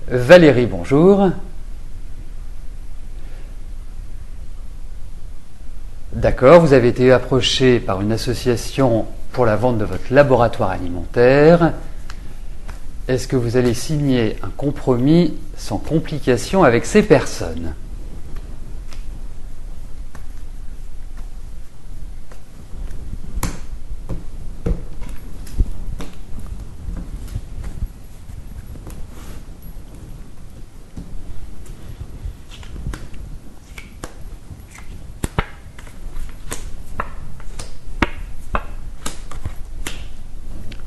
Valérie, bonjour. D'accord, vous avez été approché par une association pour la vente de votre laboratoire alimentaire. Est-ce que vous allez signer un compromis sans complication avec ces personnes ?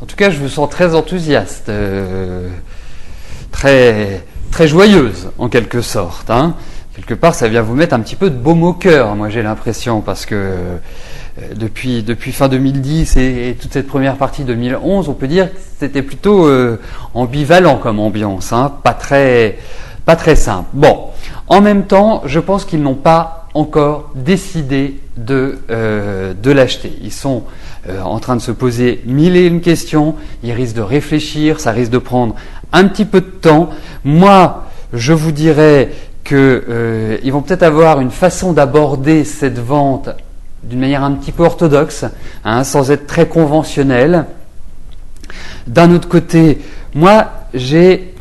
En tout cas, je vous sens très enthousiaste, très joyeuse en quelque sorte. Hein. Quelque part, ça vient vous mettre un petit peu de baume au cœur, moi j'ai l'impression, parce que depuis fin 2010 et toute cette première partie 2011, on peut dire que c'était plutôt ambivalent comme ambiance, hein, pas très simple. Bon, en même temps, je pense qu'ils n'ont pas encore décidé de l'acheter. Ils sont en train de se poser mille et une questions, ils risquent de réfléchir, ça risque de prendre un petit peu de temps. Moi, je vous dirais que ils vont peut-être avoir une façon d'aborder cette vente d'une manière un petit peu orthodoxe, hein, sans être très conventionnelle. D'un autre côté, moi, j'ai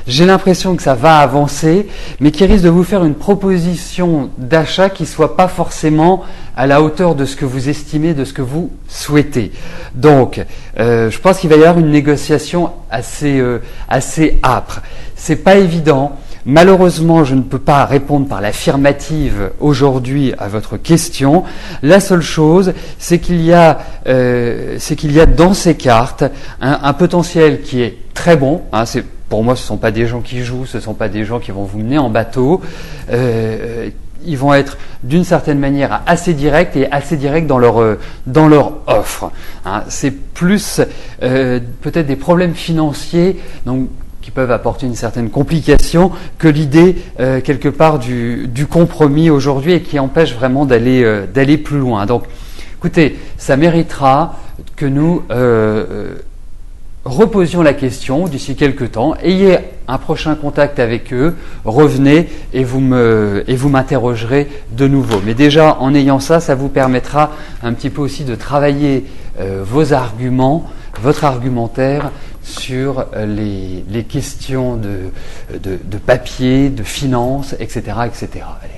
l'impression que ça va avancer, mais qui risque de vous faire une proposition d'achat qui ne soit pas forcément à la hauteur de ce que vous estimez, de ce que vous souhaitez. Donc, je pense qu'il va y avoir une négociation assez âpre. C'est pas évident. Malheureusement, je ne peux pas répondre par l'affirmative aujourd'hui à votre question. La seule chose, c'est qu'il y a dans ces cartes un potentiel qui est très bon. Hein, pour moi, ce ne sont pas des gens qui jouent, ce ne sont pas des gens qui vont vous mener en bateau. Ils vont être d'une certaine manière assez directs et assez directs dans leur offre. Hein, c'est plus peut-être des problèmes financiers, donc qui peuvent apporter une certaine complication, que l'idée quelque part du compromis aujourd'hui et qui empêche vraiment d'aller plus loin. Donc, écoutez, ça méritera que nous reposions la question d'ici quelques temps, ayez un prochain contact avec eux, revenez et vous m'interrogerez de nouveau. Mais déjà, en ayant ça vous permettra un petit peu aussi de travailler vos arguments, votre argumentaire sur les questions de papier, de finances, etc., etc. Allez,